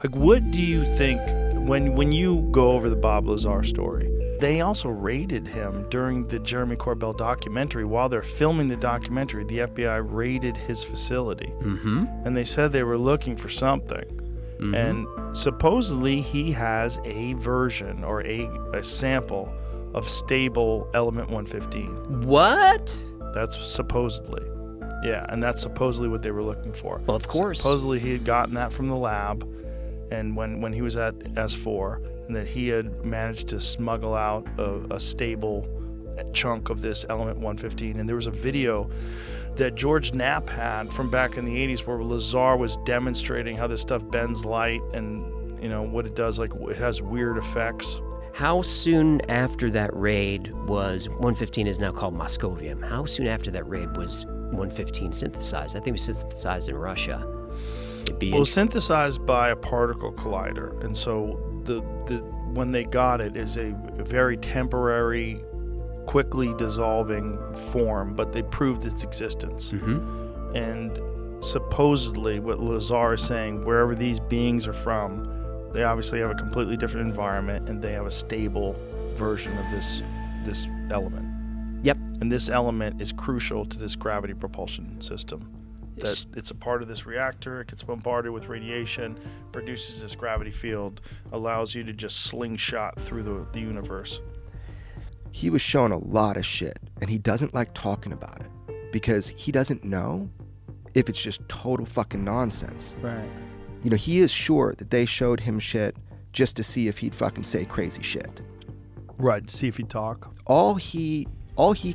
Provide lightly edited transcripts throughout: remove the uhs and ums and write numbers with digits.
Like, what do you think when you go over the Bob Lazar story? They also raided him during the Jeremy Corbell documentary. While they're filming the documentary, the FBI raided his facility. Mm-hmm. And they said they were looking for something. Mm-hmm. And supposedly he has a version or a sample of stable element 115. What? That's supposedly. Yeah, and that's supposedly what they were looking for. Well, of course. Supposedly he had gotten that from the lab, and when he was at S4, and that he had managed to smuggle out a stable chunk of this element 115. And there was a video that George Knapp had from back in the 80s where Lazar was demonstrating how this stuff bends light and, you know, what it does, like it has weird effects. How soon after that raid was 115 is now called Moscovium? How soon after that raid was 115 synthesized? I think it was synthesized in Russia. Synthesized by a particle collider, and so the when they got it is a very temporary, quickly dissolving form, but they proved its existence. Mm-hmm. And supposedly, what Lazar is saying, wherever these beings are from, they obviously have a completely different environment, and they have a stable version of this element. Yep. And this element is crucial to this gravity propulsion system. That it's a part of this reactor, it gets bombarded with radiation, produces this gravity field, allows you to just slingshot through the universe. He was shown a lot of shit, and he doesn't like talking about it because he doesn't know if it's just total fucking nonsense. Right. You know, he is sure that they showed him shit just to see if he'd fucking say crazy shit. Right, to see if he'd talk. All he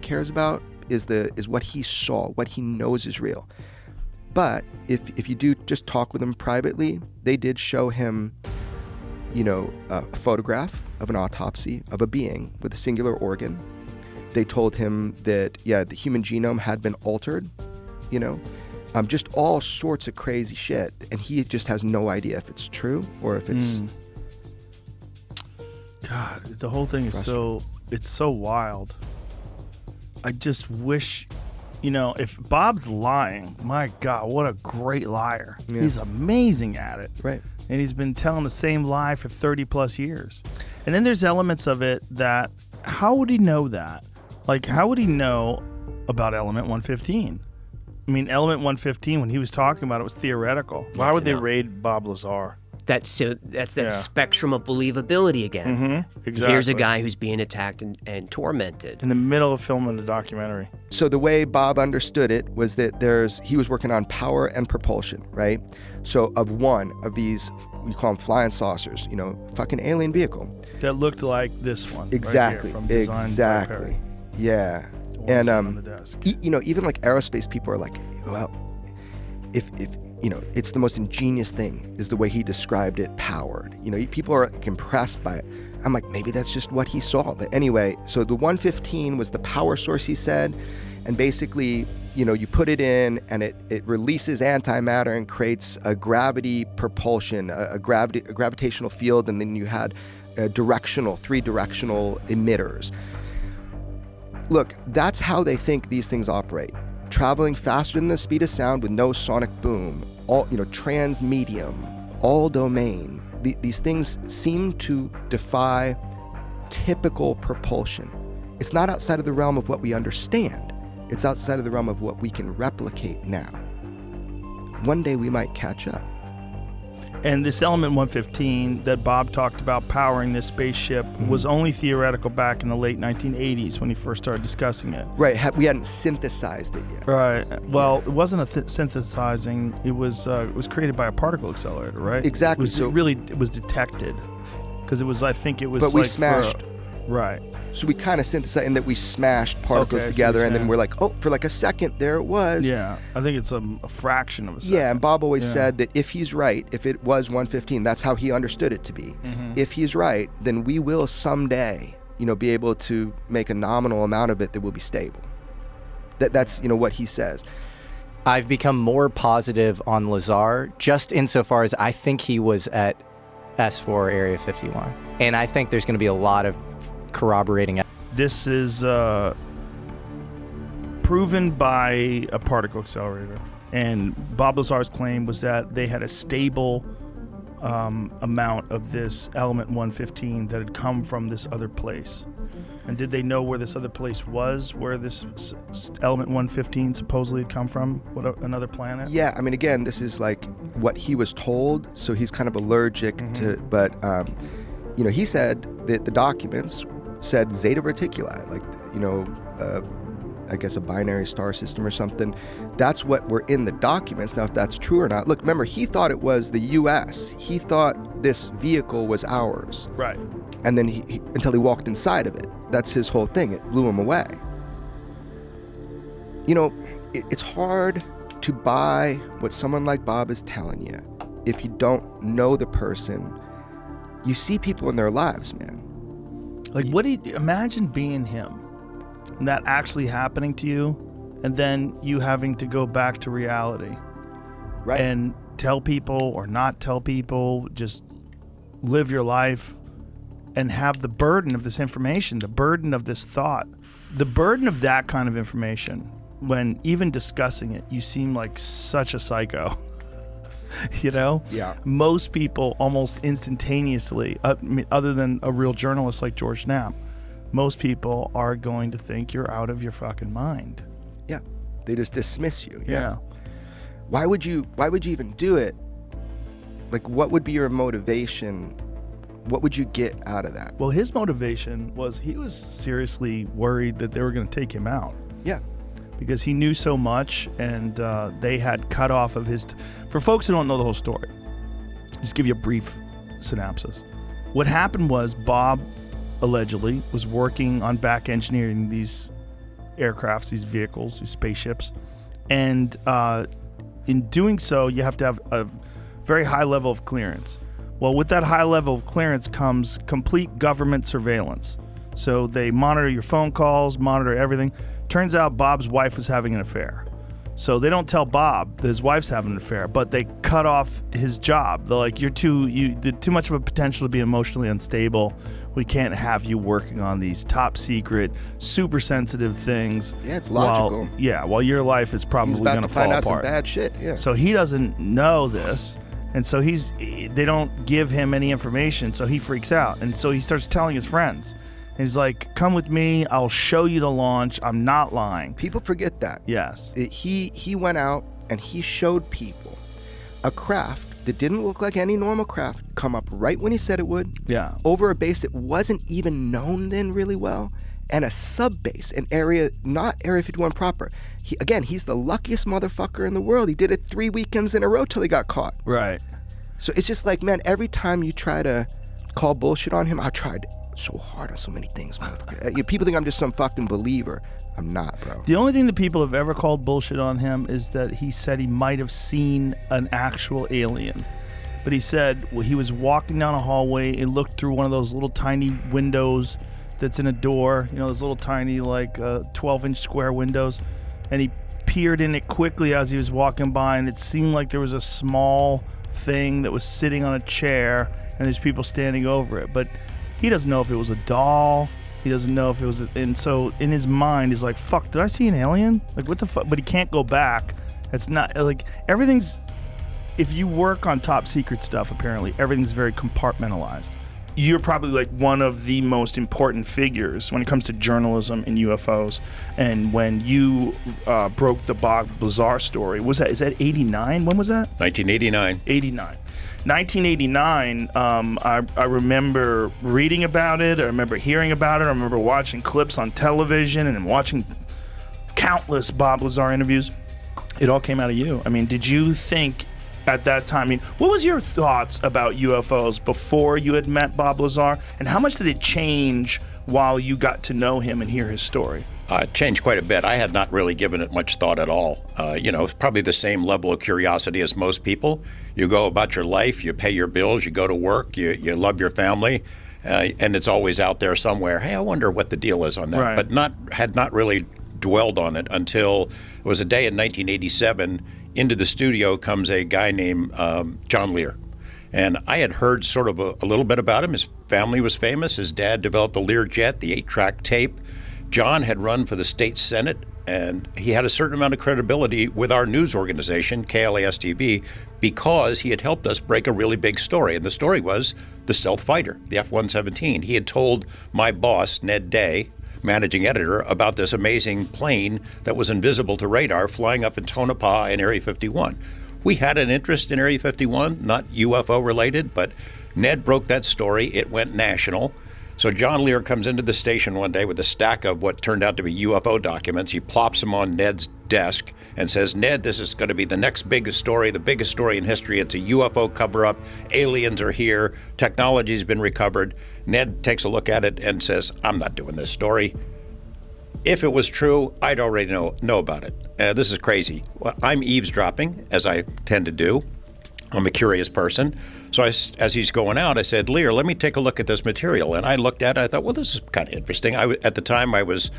cares about is what he saw, what he knows is real. But if you do just talk with him privately, they did show him, you know, a photograph of an autopsy of a being with a singular organ. They told him that, yeah, the human genome had been altered, you know, just all sorts of crazy shit. And he just has no idea if it's true or if it's... God, the whole thing is it's so wild. I just wish... You know, if Bob's lying, my God, what a great liar. Yeah. He's amazing at it. Right. And he's been telling the same lie for 30 plus years. And then there's elements of it that, how would he know that? Like, how would he know about element 115? I mean, element 115, when he was talking about it, was theoretical. Why would they raid Bob Lazar? That's that spectrum of believability again. Mm-hmm. Exactly. Here's a guy who's being attacked and tormented. In the middle of filming a documentary. So the way Bob understood it was that he was working on power and propulsion, right? So of one of these, we call them flying saucers, you know, fucking alien vehicle. That looked like this one. Exactly. Right here, from exactly. Yeah. And on the desk. You know, even like aerospace people are like, well, if you know, it's the most ingenious thing is the way he described it, powered. You know, people are like, impressed by it. I'm like, maybe that's just what he saw. But anyway, so the 115 was the power source, he said. And basically, you know, you put it in and it releases antimatter and creates a gravity propulsion, a gravitational field. And then you had three directional emitters. Look, that's how they think these things operate. Traveling faster than the speed of sound with no sonic boom, all, you know, transmedium, all domain. These things seem to defy typical propulsion. It's not outside of the realm of what we understand. It's outside of the realm of what we can replicate now. One day we might catch up. And this element 115 that Bob talked about powering this spaceship was only theoretical back in the late 1980s when he first started discussing it. Right, we hadn't synthesized it yet. Right. Well, it wasn't a synthesizing. It was created by a particle accelerator, right? Exactly. It was detected because it was. I think it was. But we smashed. Right. So we kind of synthesized in that we smashed particles together, and then we're like, oh, for like a second, there it was. Yeah, I think it's a fraction of a second. Yeah, and Bob always said that if he's right, if it was 115, that's how he understood it to be. Mm-hmm. If he's right, then we will someday, you know, be able to make a nominal amount of it that will be stable. That's, you know, what he says. I've become more positive on Lazar, just insofar as I think he was at S4 Area 51. And I think there's going to be a lot of corroborating. This is proven by a particle accelerator, and Bob Lazar's claim was that they had a stable amount of this element 115 that had come from this other place? And did they know where this other place was, where this element 115 supposedly had come from? Another planet? Yeah, I mean, again, this is like what he was told, so he's kind of allergic to, but, he said that the documents said Zeta Reticuli, like, I guess a binary star system or something. That's what were in the documents. Now, if that's true or not, look, remember, he thought it was the U.S. He thought this vehicle was ours. Right. And then he until he walked inside of it. That's his whole thing. It blew him away. It's hard to buy what someone like Bob is telling you if you don't know the person. You see people in their lives, man. Like, imagine being him and that actually happening to you, and then you having to go back to reality. Right. And tell people or not tell people, just live your life and have the burden of this information, the burden of this thought, the burden of that kind of information. When even discussing it, you seem like such a psycho. Yeah. Most people almost instantaneously, other than a real journalist like George Knapp, most people are going to think you're out of your fucking mind. Yeah. They just dismiss you. Yeah. Why would you even do it? Like, what would be your motivation? What would you get out of that? Well, his motivation was he was seriously worried that they were going to take him out. Yeah. Because he knew so much, and they had cut off of his... For folks who don't know the whole story, just give you a brief synopsis. What happened was Bob allegedly was working on back engineering these aircrafts, these vehicles, these spaceships, and in doing so, you have to have a very high level of clearance. Well, with that high level of clearance comes complete government surveillance. So they monitor your phone calls, monitor everything. Turns out Bob's wife was having an affair. So they don't tell Bob that his wife's having an affair, but they cut off his job. They're like, you're too much of a potential to be emotionally unstable. We can't have you working on these top secret, super sensitive things. Yeah, it's logical. While your life is probably going to fall apart. He's about to find out some bad shit. Yeah. So he doesn't know this, and so they don't give him any information, so he freaks out, and so he starts telling his friends. And he's like, come with me, I'll show you the launch, I'm not lying. People forget that. Yes. He went out and he showed people a craft that didn't look like any normal craft come up right when he said it would. Yeah. Over a base that wasn't even known then really well, and a sub-base, an area, not Area 51 proper. He's the luckiest motherfucker in the world. He did it 3 weekends in a row till he got caught. Right. So it's just like, man, every time you try to call bullshit on him, I tried so hard on so many things, motherfucker. People think I'm just some fucking believer. I'm not, bro. The only thing that people have ever called bullshit on him is that he said he might have seen an actual alien. But he said he was walking down a hallway and looked through one of those little tiny windows that's in a door, those little tiny 12-inch square windows, and he peered in it quickly as he was walking by, and it seemed like there was a small thing that was sitting on a chair and there's people standing over it. But he doesn't know if it was a doll. He doesn't know if it was... And so in his mind, he's like, fuck, did I see an alien? Like, what the fuck? But he can't go back. It's not... Like, everything's... If you work on top secret stuff, apparently, everything's very compartmentalized. You're probably like one of the most important figures when it comes to journalism and UFOs. And when you broke the Bob Lazar story, is that 89? When was that? 1989. 89. 1989, I remember reading about it, I remember hearing about it, I remember watching clips on television and watching countless Bob Lazar interviews. It all came out of you. I mean, did you think at that time, what was your thoughts about UFOs before you had met Bob Lazar, and how much did it change while you got to know him and hear his story? It changed quite a bit. I had not really given it much thought at all. Probably the same level of curiosity as most people. You go about your life, you pay your bills, you go to work, you love your family, and it's always out there somewhere. Hey, I wonder what the deal is on that. Right. But had not really dwelled on it until it was a day in 1987. Into the studio comes a guy named John Lear. And I had heard sort of a little bit about him. His family was famous. His dad developed the Lear jet, the 8-track tape. John had run for the state Senate And he had a certain amount of credibility with our news organization, KLAS-TV, because he had helped us break a really big story. And the story was the stealth fighter, the F-117. He had told my boss, Ned Day, managing editor, about this amazing plane that was invisible to radar flying up in Tonopah in Area 51. We had an interest in Area 51, not UFO related, but Ned broke that story. It went national. So John Lear comes into the station one day with a stack of what turned out to be UFO documents. He plops them on Ned's desk and says, Ned, this is going to be the next biggest story, the biggest story in history. It's a UFO cover-up. Aliens are here. Technology's been recovered. Ned takes a look at it and says, I'm not doing this story. If it was true, I'd already know about it. This is crazy. Well, I'm eavesdropping, as I tend to do. I'm a curious person. So as he's going out, I said, Lear, let me take a look at this material. And I looked at it. I thought, well, this is kind of interesting. At the time, I was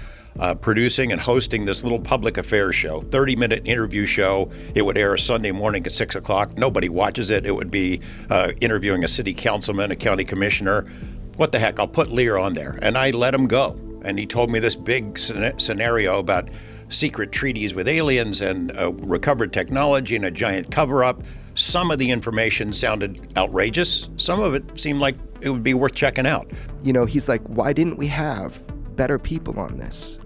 producing and hosting this little public affairs show, 30-minute interview show. It would air Sunday morning at 6 o'clock. Nobody watches it. It would be interviewing a city councilman, a county commissioner. What the heck? I'll put Lear on there. And I let him go. And he told me this big scenario about secret treaties with aliens and recovered technology and a giant cover-up. Some of the information sounded outrageous. Some of it seemed like it would be worth checking out. You know, he's like, why didn't we have better people on this?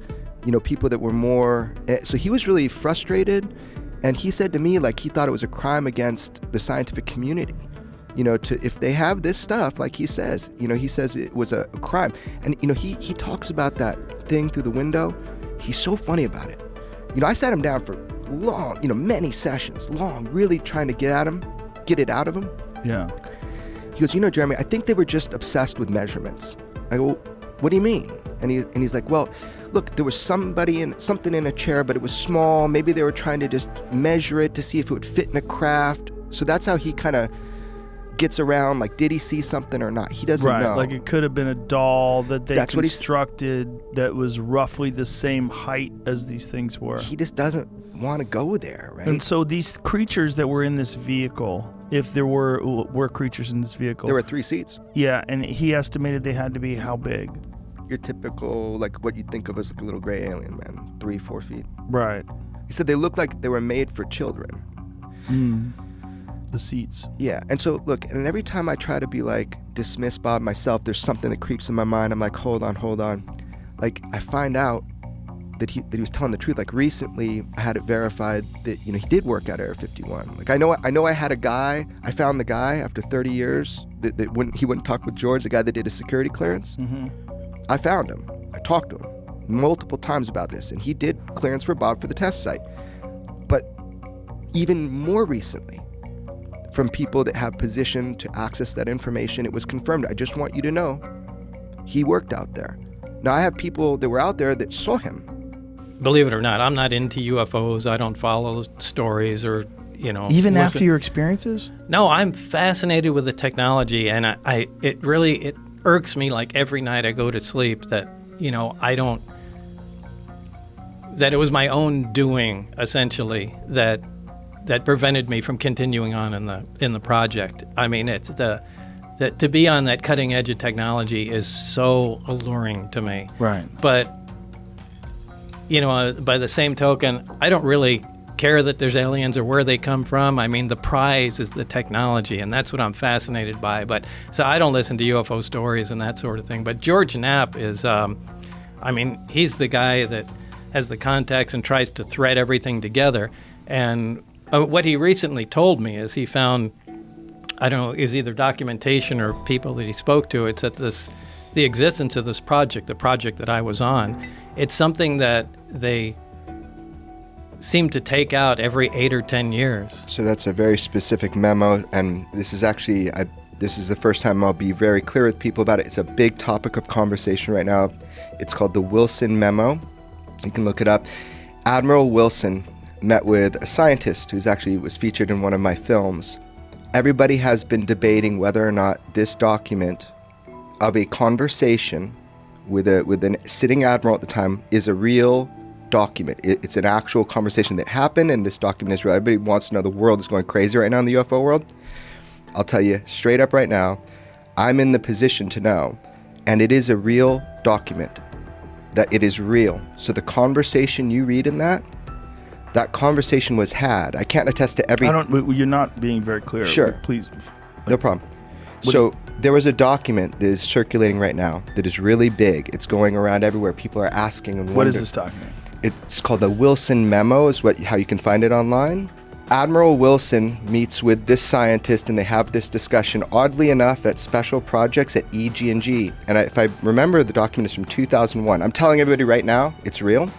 You know, people that were more... So he was really frustrated. And he said to me, like, he thought it was a crime against the scientific community. You know, if they have this stuff, like he says, you know, he says it was a crime. And, you know, he talks about that thing through the window. He's so funny about it. You know, I sat him down for long, you know, many sessions, really trying to get it out of him. Yeah. He goes, you know, Jeremy, I think they were just obsessed with measurements. I go, what do you mean? And he's like, well, look, there was something in a chair, but it was small. Maybe they were trying to just measure it to see if it would fit in a craft. So that's how he kind of gets around, like, did he see something or not? He doesn't know. Like it could have been a doll that they constructed that was roughly the same height as these things were. He just doesn't want to go there, right? And so these creatures that were in this vehicle, if there were creatures in this vehicle, there were 3 seats. Yeah, and he estimated they had to be how big? Your typical, like, what you think of as like a little gray alien, man, 3-4 feet. Right. He said they looked like they were made for children. The seats. Yeah, and so look, and every time I try to be like, dismiss Bob myself, there's something that creeps in my mind. I'm like, hold on. Like, I find out that he was telling the truth. Like, recently I had it verified that, you know, he did work at Area 51. Like, I know I had a guy, I found the guy after 30 years that he wouldn't talk with George, the guy that did his security clearance. Mm-hmm. I found him. I talked to him multiple times about this, and he did clearance for Bob for the test site. But even more recently, from people that have position to access that information, it was confirmed. I just want you to know, he worked out there. Now, I have people that were out there that saw him. Believe it or not, I'm not into UFOs. I don't follow stories or, you know. Even after your experiences? No, I'm fascinated with the technology, and it irks me, like, every night I go to sleep that, you know, that it was my own doing, essentially, that prevented me from continuing on in the project. I mean, it's that to be on that cutting edge of technology is so alluring to me. Right. But, you know, by the same token, I don't really care that there's aliens or where they come from. I mean, the prize is the technology, and that's what I'm fascinated by. But so I don't listen to UFO stories and that sort of thing. But George Knapp is, I mean, he's the guy that has the contacts and tries to thread everything together. And what he recently told me is he found, I don't know, it was either documentation or people that he spoke to. It's that the existence of this project, the project that I was on, it's something that they seem to take out every 8 or 10 years. So that's a very specific memo, and this is actually, this is the first time I'll be very clear with people about it. It's a big topic of conversation right now. It's called the Wilson Memo. You can look it up. Admiral Wilson met with a scientist who's actually was featured in one of my films. Everybody has been debating whether or not this document of a conversation with a sitting admiral at the time is a real document. It's an actual conversation that happened, and this document is real. Everybody wants to know. The world is going crazy right now in the UFO world. I'll tell you straight up right now, I'm in the position to know, and it is a real document that it is real. So the conversation you read in that conversation was had. I can't attest to every... You're not being very clear. Sure. Please. No problem. So there was a document that is circulating right now that is really big. It's going around everywhere. People are asking and What is this document? It's called the Wilson Memo, is how you can find it online. Admiral Wilson meets with this scientist, and they have this discussion, oddly enough, at special projects at EG&G. And if I remember, the document is from 2001. I'm telling everybody right now, it's real.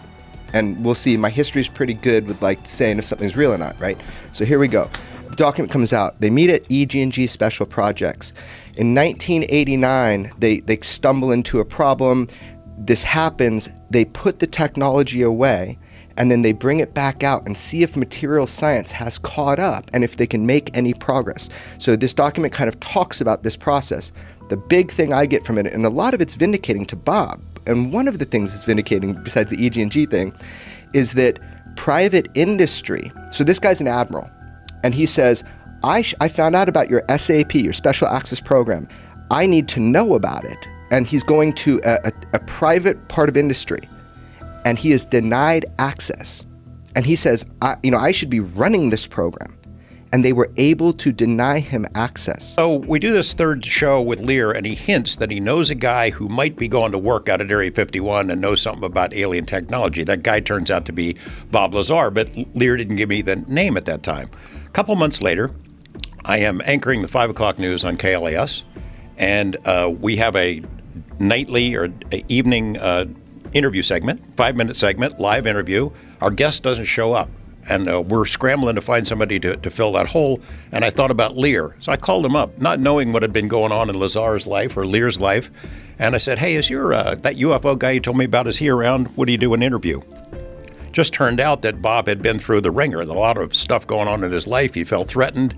And we'll see. My history is pretty good with like saying if something's real or not, right? So here we go. The document comes out. They meet at EG&G special projects. In 1989, they stumble into a problem. This happens. They put the technology away, and then they bring it back out and see if material science has caught up and if they can make any progress. So this document kind of talks about this process. The big thing I get from it, and a lot of it's vindicating to Bob, and one of the things it's vindicating, besides the EG&G thing, is that private industry, so this guy's an admiral, and he says, I found out about your SAP, your Special Access Program. I need to know about it. And he's going to a private part of industry, and he is denied access. And he says, I should be running this program. And they were able to deny him access. So we do this third show with Lear, and he hints that he knows a guy who might be going to work out at Area 51 and knows something about alien technology. That guy turns out to be Bob Lazar, but Lear didn't give me the name at that time. A couple months later, I am anchoring the 5 o'clock news on KLAS, and we have a nightly or evening interview segment, 5-minute segment, live interview. Our guest doesn't show up, and we're scrambling to find somebody to fill that hole. And I thought about Lear, so I called him up, not knowing what had been going on in Lazar's life or Lear's life. And I said, hey, is your that UFO guy you told me about, is he around? Would he do an interview? Just turned out that Bob had been through the ringer, a lot of stuff going on in his life. He felt threatened,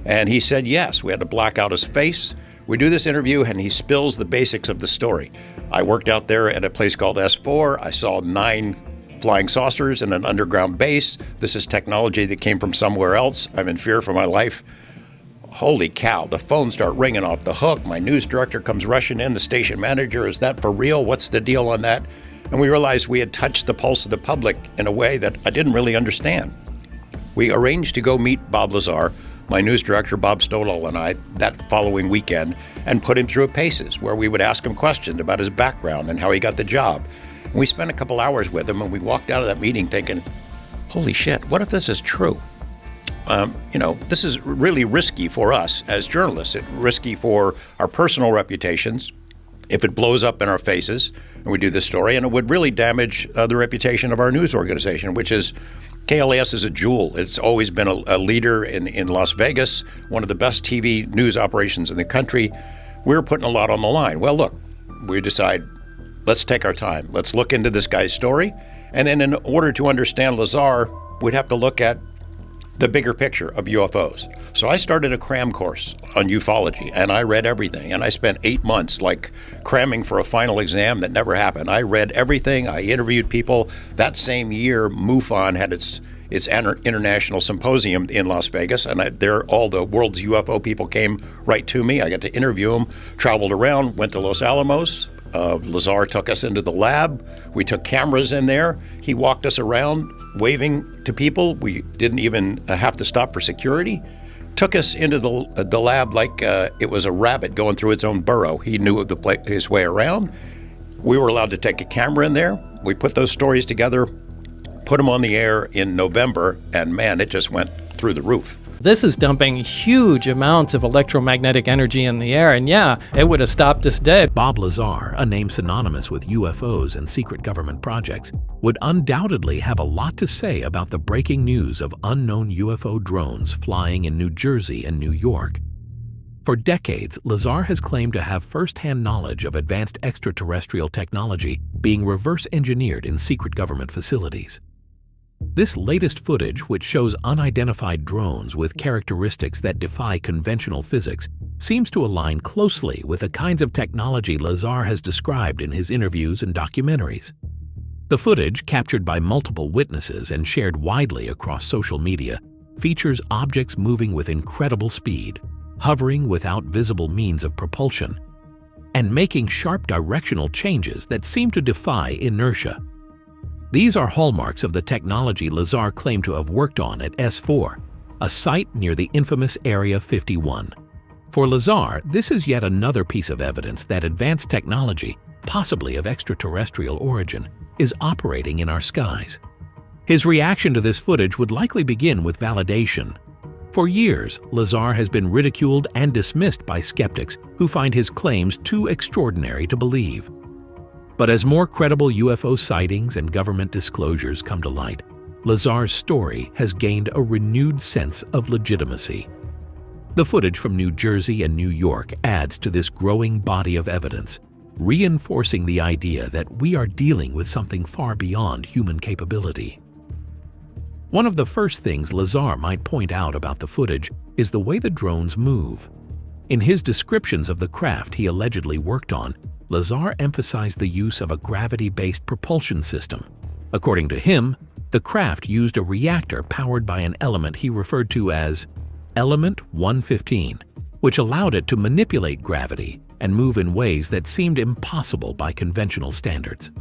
and he said yes. We had to black out his face. We do this interview, and he spills the basics of the story. I worked out there at a place called S4. I saw 9 flying saucers in an underground base. This is technology that came from somewhere else. I'm in fear for my life. Holy cow, the phones start ringing off the hook. My news director comes rushing in, the station manager, is that for real? What's the deal on that? And we realized we had touched the pulse of the public in a way that I didn't really understand. We arranged to go meet Bob Lazar, my news director, Bob Stolall, and I, that following weekend, and put him through a paces where we would ask him questions about his background and how he got the job. And we spent a couple hours with him, and we walked out of that meeting thinking, holy shit, what if this is true? This is really risky for us as journalists. It's risky for our personal reputations if it blows up in our faces and we do this story, and it would really damage the reputation of our news organization, which is KLAS is a jewel. It's always been a leader in Las Vegas, one of the best TV news operations in the country. We're putting a lot on the line. Well, look, we decide, let's take our time. Let's look into this guy's story. And then in order to understand Lazar, we'd have to look at the bigger picture of UFOs. So I started a cram course on ufology, and I read everything. And I spent 8 months like cramming for a final exam that never happened. I read everything. I interviewed people. That same year, MUFON had its international symposium in Las Vegas, and there all the world's UFO people came right to me. I got to interview them, traveled around, went to Los Alamos. Lazar took us into the lab. We took cameras in there. He walked us around, waving to people. We didn't even have to stop for security. Took us into the lab like it was a rabbit going through its own burrow. He knew his way around. We were allowed to take a camera in there. We put those stories together, put them on the air in November, and man, it just went through the roof. This is dumping huge amounts of electromagnetic energy in the air, and yeah, it would have stopped us dead. Bob Lazar, a name synonymous with UFOs and secret government projects, would undoubtedly have a lot to say about the breaking news of unknown UFO drones flying in New Jersey and New York. For decades, Lazar has claimed to have first-hand knowledge of advanced extraterrestrial technology being reverse engineered in secret government facilities. This latest footage, which shows unidentified drones with characteristics that defy conventional physics, seems to align closely with the kinds of technology Lazar has described in his interviews and documentaries. The footage, captured by multiple witnesses and shared widely across social media, features objects moving with incredible speed, hovering without visible means of propulsion. and making sharp directional changes that seem to defy inertia. These are hallmarks of the technology Lazar claimed to have worked on at S4, a site near the infamous Area 51. For Lazar, this is yet another piece of evidence that advanced technology, possibly of extraterrestrial origin, is operating in our skies. His reaction to this footage would likely begin with validation. For years, Lazar has been ridiculed and dismissed by skeptics who find his claims too extraordinary to believe. But as more credible UFO sightings and government disclosures come to light, Lazar's story has gained a renewed sense of legitimacy. The footage from New Jersey and New York adds to this growing body of evidence, reinforcing the idea that we are dealing with something far beyond human capability. One of the first things Lazar might point out about the footage is the way the drones move. In his descriptions of the craft he allegedly worked on, Lazar emphasized the use of a gravity-based propulsion system. According to him, the craft used a reactor powered by an element he referred to as Element 115, which allowed it to manipulate gravity and move in ways that seemed impossible by conventional standards.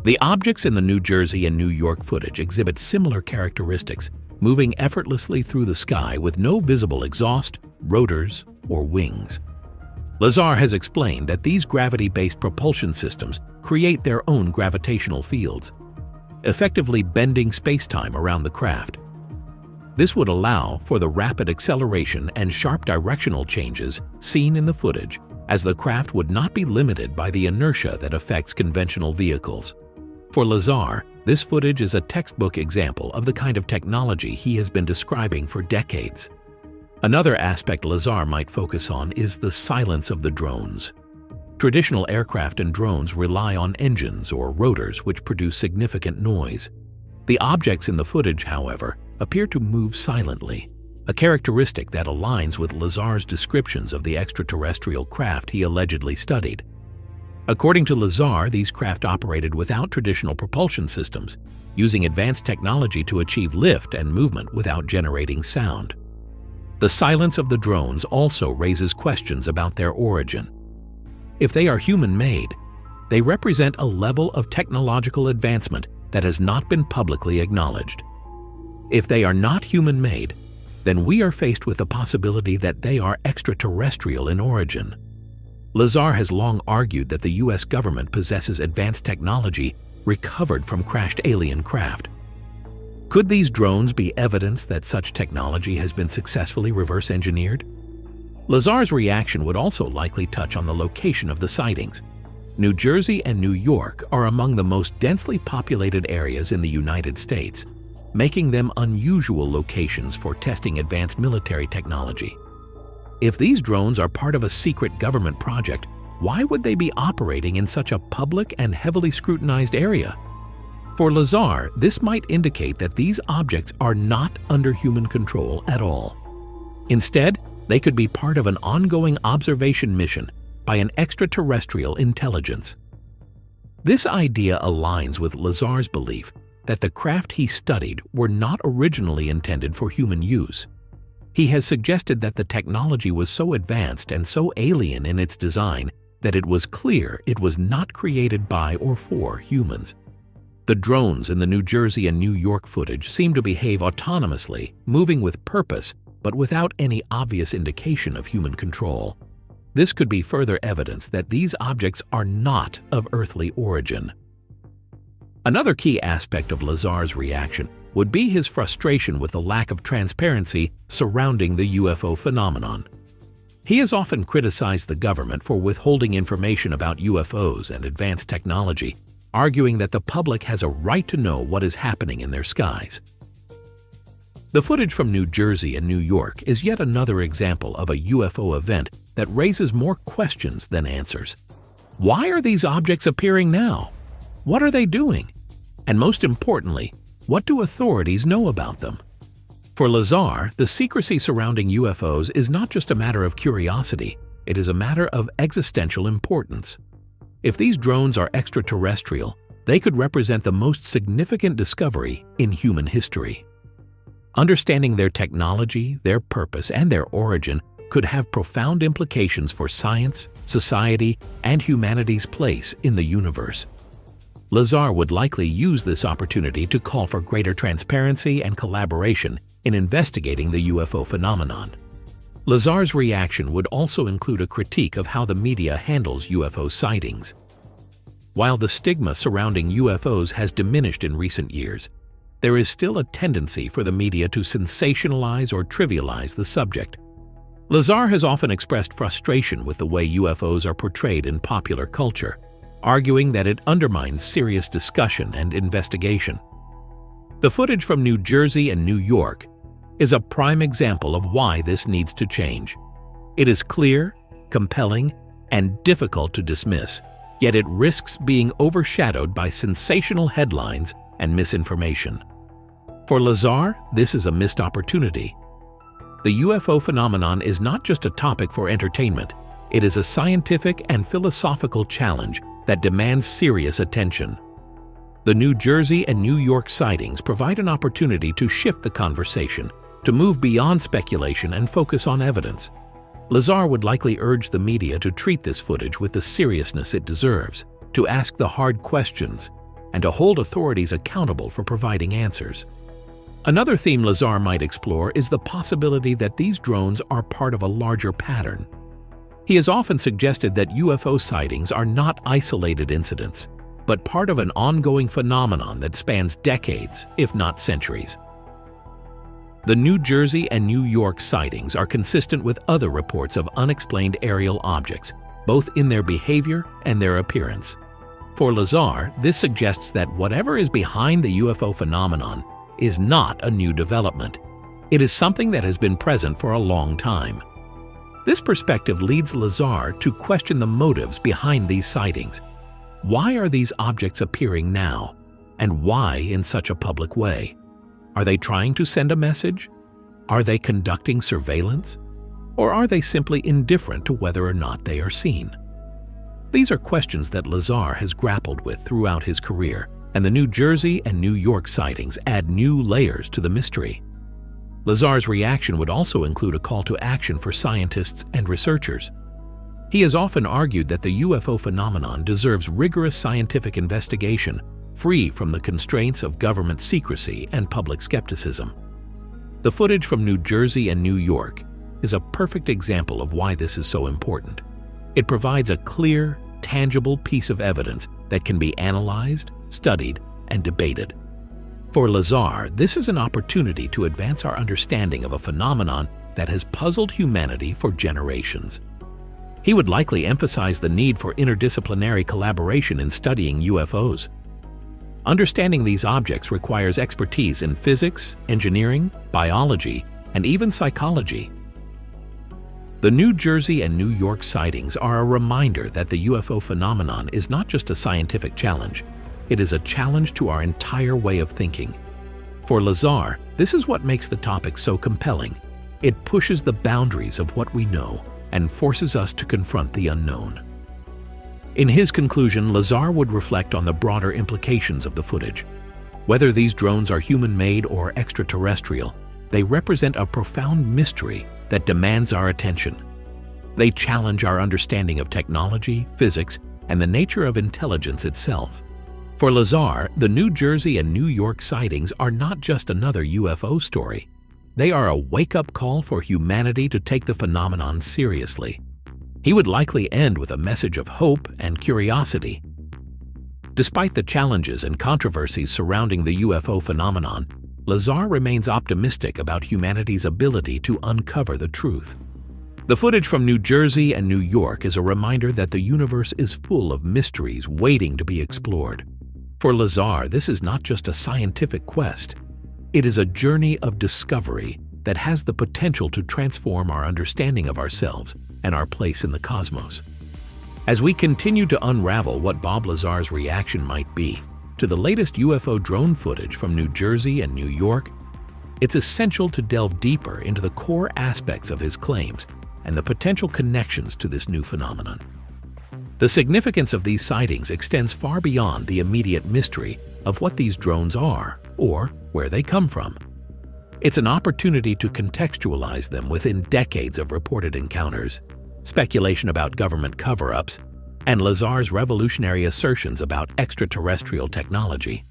The objects in the New Jersey and New York footage exhibit similar characteristics, moving effortlessly through the sky with no visible exhaust, rotors, or wings. Lazar has explained that these gravity-based propulsion systems create their own gravitational fields, effectively bending space-time around the craft. This would allow for the rapid acceleration and sharp directional changes seen in the footage, as the craft would not be limited by the inertia that affects conventional vehicles. For Lazar, this footage is a textbook example of the kind of technology he has been describing for decades. Another aspect Lazar might focus on is the silence of the drones. Traditional aircraft and drones rely on engines or rotors which produce significant noise. The objects in the footage, however, appear to move silently, a characteristic that aligns with Lazar's descriptions of the extraterrestrial craft he allegedly studied. According to Lazar, these craft operated without traditional propulsion systems, using advanced technology to achieve lift and movement without generating sound. The silence of the drones also raises questions about their origin. If they are human-made, they represent a level of technological advancement that has not been publicly acknowledged. If they are not human-made, then we are faced with the possibility that they are extraterrestrial in origin. Lazar has long argued that the U.S. government possesses advanced technology recovered from crashed alien craft. Could these drones be evidence that such technology has been successfully reverse-engineered? Lazar's reaction would also likely touch on the location of the sightings. New Jersey and New York are among the most densely populated areas in the United States, making them unusual locations for testing advanced military technology. If these drones are part of a secret government project, why would they be operating in such a public and heavily scrutinized area? For Lazar, this might indicate that these objects are not under human control at all. Instead, they could be part of an ongoing observation mission by an extraterrestrial intelligence. This idea aligns with Lazar's belief that the craft he studied were not originally intended for human use. He has suggested that the technology was so advanced and so alien in its design that it was clear it was not created by or for humans. The drones in the New Jersey and New York footage seem to behave autonomously, moving with purpose, but without any obvious indication of human control. This could be further evidence that these objects are not of earthly origin. Another key aspect of Lazar's reaction would be his frustration with the lack of transparency surrounding the UFO phenomenon. He has often criticized the government for withholding information about UFOs and advanced technology, arguing that the public has a right to know what is happening in their skies. The footage from New Jersey and New York is yet another example of a UFO event that raises more questions than answers. Why are these objects appearing now? What are they doing? And most importantly, what do authorities know about them? For Lazar, the secrecy surrounding UFOs is not just a matter of curiosity, it is a matter of existential importance. If these drones are extraterrestrial, they could represent the most significant discovery in human history. Understanding their technology, their purpose, and their origin could have profound implications for science, society, and humanity's place in the universe. Lazar would likely use this opportunity to call for greater transparency and collaboration in investigating the UFO phenomenon. Lazar's reaction would also include a critique of how the media handles UFO sightings. While the stigma surrounding UFOs has diminished in recent years, there is still a tendency for the media to sensationalize or trivialize the subject. Lazar has often expressed frustration with the way UFOs are portrayed in popular culture, arguing that it undermines serious discussion and investigation. The footage from New Jersey and New York is a prime example of why this needs to change. It is clear, compelling, and difficult to dismiss, yet it risks being overshadowed by sensational headlines and misinformation. For Lazar, this is a missed opportunity. The UFO phenomenon is not just a topic for entertainment, it is a scientific and philosophical challenge that demands serious attention. The New Jersey and New York sightings provide an opportunity to shift the conversation, to move beyond speculation and focus on evidence. Lazar would likely urge the media to treat this footage with the seriousness it deserves, to ask the hard questions, and to hold authorities accountable for providing answers. Another theme Lazar might explore is the possibility that these drones are part of a larger pattern. He has often suggested that UFO sightings are not isolated incidents, but part of an ongoing phenomenon that spans decades, if not centuries. The New Jersey and New York sightings are consistent with other reports of unexplained aerial objects, both in their behavior and their appearance. For Lazar, this suggests that whatever is behind the UFO phenomenon is not a new development. It is something that has been present for a long time. This perspective leads Lazar to question the motives behind these sightings. Why are these objects appearing now? And why in such a public way? Are they trying to send a message? Are they conducting surveillance? Or are they simply indifferent to whether or not they are seen? These are questions that Lazar has grappled with throughout his career, and the New Jersey and New York sightings add new layers to the mystery. Lazar's reaction would also include a call to action for scientists and researchers. He has often argued that the UFO phenomenon deserves rigorous scientific investigation, free from the constraints of government secrecy and public skepticism. The footage from New Jersey and New York is a perfect example of why this is so important. It provides a clear, tangible piece of evidence that can be analyzed, studied, and debated. For Lazar, this is an opportunity to advance our understanding of a phenomenon that has puzzled humanity for generations. He would likely emphasize the need for interdisciplinary collaboration in studying UFOs. Understanding these objects requires expertise in physics, engineering, biology, and even psychology. The New Jersey and New York sightings are a reminder that the UFO phenomenon is not just a scientific challenge, it is a challenge to our entire way of thinking. For Lazar, this is what makes the topic so compelling. It pushes the boundaries of what we know and forces us to confront the unknown. In his conclusion, Lazar would reflect on the broader implications of the footage. Whether these drones are human-made or extraterrestrial, they represent a profound mystery that demands our attention. They challenge our understanding of technology, physics, and the nature of intelligence itself. For Lazar, the New Jersey and New York sightings are not just another UFO story. They are a wake-up call for humanity to take the phenomenon seriously. He would likely end with a message of hope and curiosity. Despite the challenges and controversies surrounding the UFO phenomenon, Lazar remains optimistic about humanity's ability to uncover the truth. The footage from New Jersey and New York is a reminder that the universe is full of mysteries waiting to be explored. For Lazar, this is not just a scientific quest. It is a journey of discovery that has the potential to transform our understanding of ourselves and our place in the cosmos. As we continue to unravel what Bob Lazar's reaction might be to the latest UFO drone footage from New Jersey and New York, it's essential to delve deeper into the core aspects of his claims and the potential connections to this new phenomenon. The significance of these sightings extends far beyond the immediate mystery of what these drones are or where they come from. It's an opportunity to contextualize them within decades of reported encounters, speculation about government cover-ups, and Lazar's revolutionary assertions about extraterrestrial technology.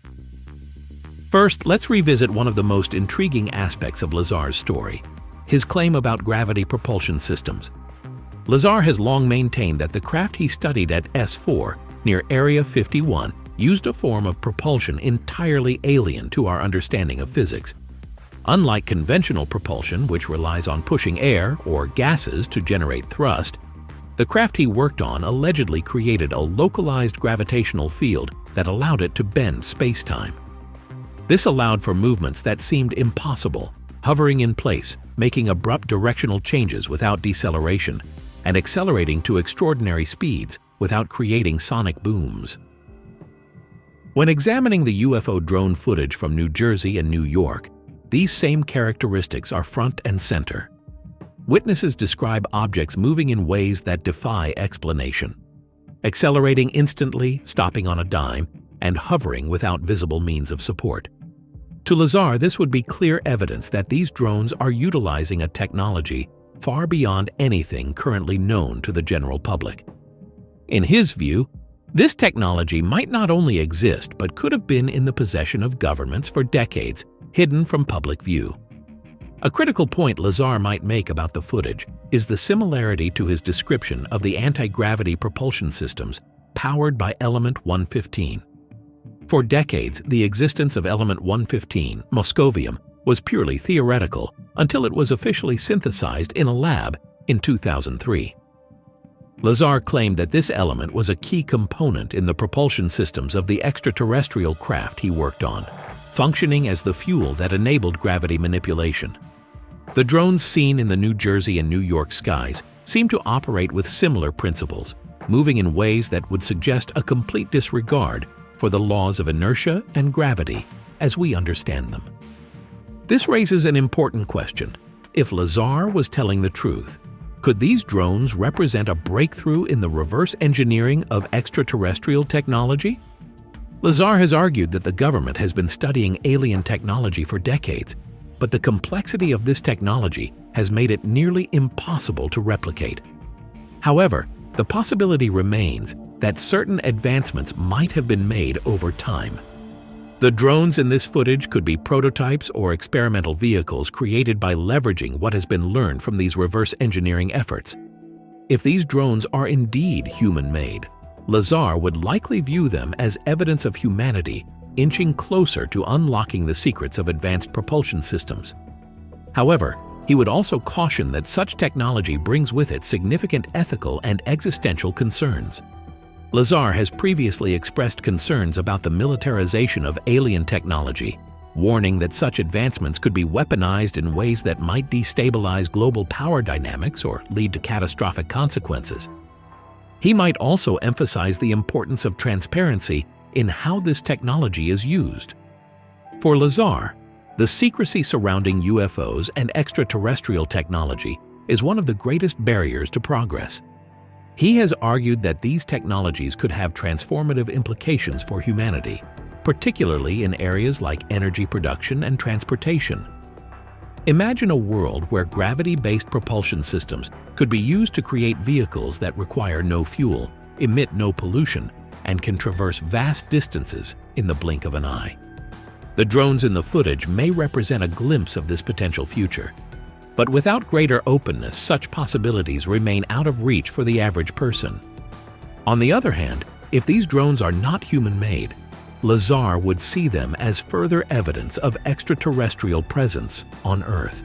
First, let's revisit one of the most intriguing aspects of Lazar's story, his claim about gravity propulsion systems. Lazar has long maintained that the craft he studied at S4 near Area 51 used a form of propulsion entirely alien to our understanding of physics. Unlike conventional propulsion, which relies on pushing air or gases to generate thrust, the craft he worked on allegedly created a localized gravitational field that allowed it to bend space-time. This allowed for movements that seemed impossible, hovering in place, making abrupt directional changes without deceleration, and accelerating to extraordinary speeds without creating sonic booms. When examining the UFO drone footage from New Jersey and New York, these same characteristics are front and center. Witnesses describe objects moving in ways that defy explanation, accelerating instantly, stopping on a dime, and hovering without visible means of support. To Lazar, this would be clear evidence that these drones are utilizing a technology far beyond anything currently known to the general public. In his view, this technology might not only exist but could have been in the possession of governments for decades, hidden from public view. A critical point Lazar might make about the footage is the similarity to his description of the anti-gravity propulsion systems powered by element 115. For decades, the existence of element 115, moscovium, was purely theoretical until it was officially synthesized in a lab in 2003. Lazar claimed that this element was a key component in the propulsion systems of the extraterrestrial craft he worked on, functioning as the fuel that enabled gravity manipulation. The drones seen in the New Jersey and New York skies seem to operate with similar principles, moving in ways that would suggest a complete disregard for the laws of inertia and gravity as we understand them. This raises an important question. If Lazar was telling the truth, could these drones represent a breakthrough in the reverse engineering of extraterrestrial technology? Lazar has argued that the government has been studying alien technology for decades, but the complexity of this technology has made it nearly impossible to replicate. However, the possibility remains that certain advancements might have been made over time. The drones in this footage could be prototypes or experimental vehicles created by leveraging what has been learned from these reverse engineering efforts. If these drones are indeed human-made, Lazar would likely view them as evidence of humanity inching closer to unlocking the secrets of advanced propulsion systems. However, he would also caution that such technology brings with it significant ethical and existential concerns. Lazar has previously expressed concerns about the militarization of alien technology, warning that such advancements could be weaponized in ways that might destabilize global power dynamics or lead to catastrophic consequences. He might also emphasize the importance of transparency in how this technology is used. For Lazar, the secrecy surrounding UFOs and extraterrestrial technology is one of the greatest barriers to progress. He has argued that these technologies could have transformative implications for humanity, particularly in areas like energy production and transportation. Imagine a world where gravity-based propulsion systems could be used to create vehicles that require no fuel, emit no pollution, and can traverse vast distances in the blink of an eye. The drones in the footage may represent a glimpse of this potential future. But without greater openness, such possibilities remain out of reach for the average person. On the other hand, if these drones are not human-made, Lazar would see them as further evidence of extraterrestrial presence on Earth.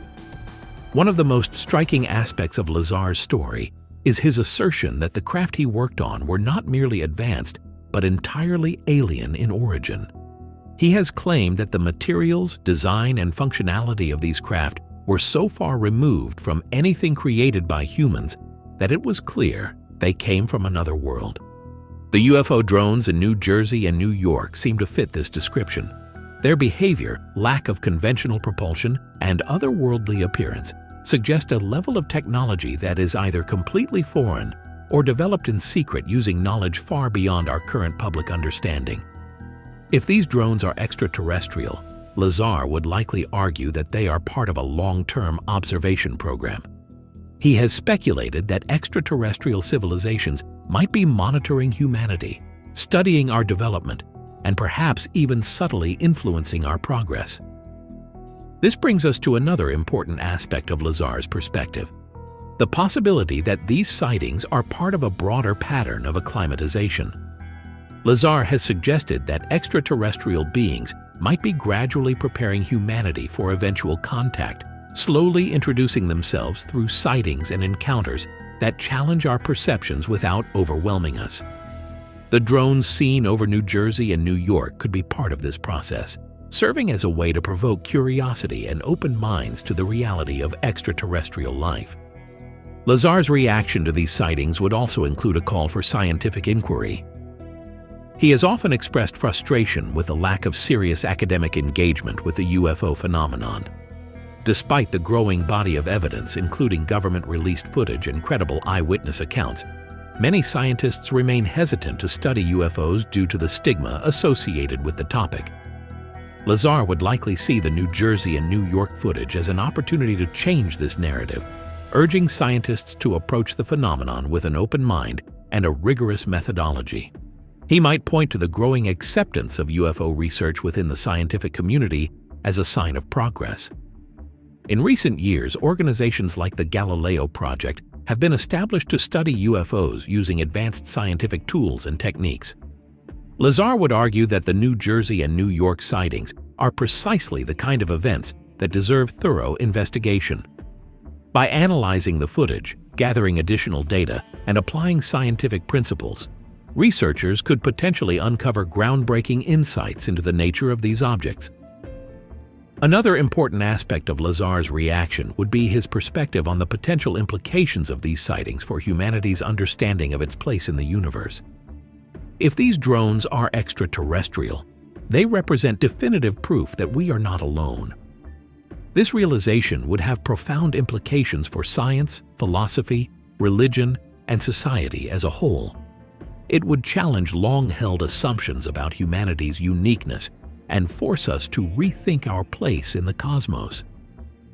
One of the most striking aspects of Lazar's story is his assertion that the craft he worked on were not merely advanced, but entirely alien in origin. He has claimed that the materials, design, and functionality of these craft were so far removed from anything created by humans that it was clear they came from another world. The UFO drones in New Jersey and New York seem to fit this description. Their behavior, lack of conventional propulsion, and otherworldly appearance suggest a level of technology that is either completely foreign or developed in secret using knowledge far beyond our current public understanding. If these drones are extraterrestrial, Lazar would likely argue that they are part of a long-term observation program. He has speculated that extraterrestrial civilizations might be monitoring humanity, studying our development, and perhaps even subtly influencing our progress. This brings us to another important aspect of Lazar's perspective: the possibility that these sightings are part of a broader pattern of acclimatization. Lazar has suggested that extraterrestrial beings might be gradually preparing humanity for eventual contact, slowly introducing themselves through sightings and encounters that challenge our perceptions without overwhelming us. The drones seen over New Jersey and New York could be part of this process, serving as a way to provoke curiosity and open minds to the reality of extraterrestrial life. Lazar's reaction to these sightings would also include a call for scientific inquiry. He has often expressed frustration with the lack of serious academic engagement with the UFO phenomenon. Despite the growing body of evidence, including government-released footage and credible eyewitness accounts, many scientists remain hesitant to study UFOs due to the stigma associated with the topic. Lazar would likely see the New Jersey and New York footage as an opportunity to change this narrative, urging scientists to approach the phenomenon with an open mind and a rigorous methodology. He might point to the growing acceptance of UFO research within the scientific community as a sign of progress. In recent years, organizations like the Galileo Project have been established to study UFOs using advanced scientific tools and techniques. Lazar would argue that the New Jersey and New York sightings are precisely the kind of events that deserve thorough investigation. By analyzing the footage, gathering additional data, and applying scientific principles, researchers could potentially uncover groundbreaking insights into the nature of these objects. Another important aspect of Lazar's reaction would be his perspective on the potential implications of these sightings for humanity's understanding of its place in the universe. If these drones are extraterrestrial, they represent definitive proof that we are not alone. This realization would have profound implications for science, philosophy, religion, and society as a whole. It would challenge long-held assumptions about humanity's uniqueness and force us to rethink our place in the cosmos.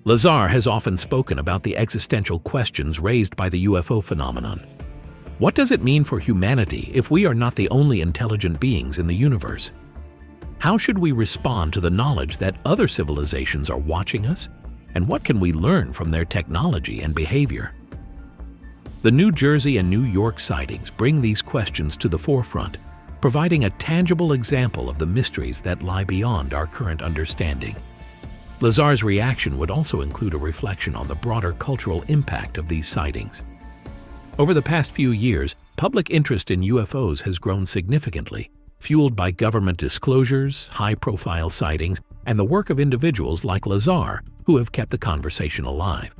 Lazar has often spoken about the existential questions raised by the UFO phenomenon. What does it mean for humanity if we are not the only intelligent beings in the universe? How should we respond to the knowledge that other civilizations are watching us? And what can we learn from their technology and behavior? The New Jersey and New York sightings bring these questions to the forefront, providing a tangible example of the mysteries that lie beyond our current understanding. Lazar's reaction would also include a reflection on the broader cultural impact of these sightings. Over the past few years, public interest in UFOs has grown significantly, fueled by government disclosures, high-profile sightings, and the work of individuals like Lazar, who have kept the conversation alive.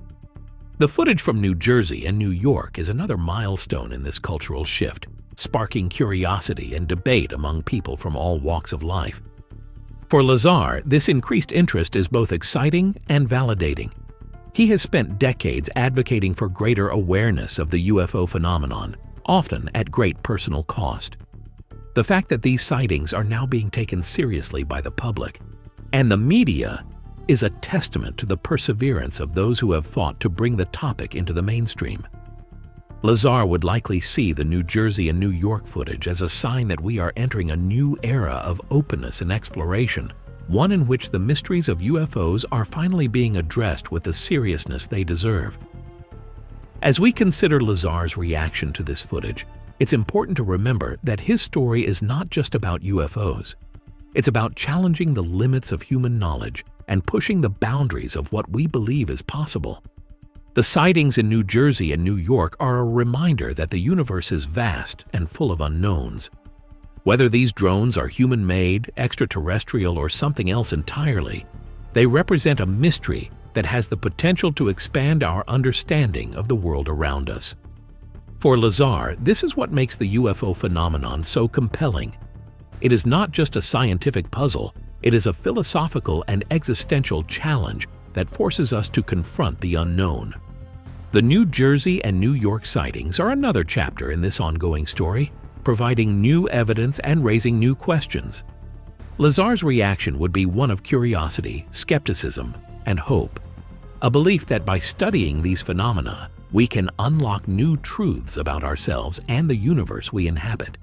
The footage from New Jersey and New York is another milestone in this cultural shift, sparking curiosity and debate among people from all walks of life. For Lazar, this increased interest is both exciting and validating. He has spent decades advocating for greater awareness of the UFO phenomenon, often at great personal cost. The fact that these sightings are now being taken seriously by the public and the media is a testament to the perseverance of those who have fought to bring the topic into the mainstream. Lazar would likely see the New Jersey and New York footage as a sign that we are entering a new era of openness and exploration, one in which the mysteries of UFOs are finally being addressed with the seriousness they deserve. As we consider Lazar's reaction to this footage, it's important to remember that his story is not just about UFOs. It's about challenging the limits of human knowledge and pushing the boundaries of what we believe is possible. The sightings in New Jersey and New York are a reminder that the universe is vast and full of unknowns. Whether these drones are human-made, extraterrestrial, or something else entirely, they represent a mystery that has the potential to expand our understanding of the world around us. For Lazar, this is what makes the UFO phenomenon so compelling. It is not just a scientific puzzle, it is a philosophical and existential challenge that forces us to confront the unknown. The New Jersey and New York sightings are another chapter in this ongoing story, providing new evidence and raising new questions. Lazar's reaction would be one of curiosity, skepticism, and hope. A belief that by studying these phenomena, we can unlock new truths about ourselves and the universe we inhabit.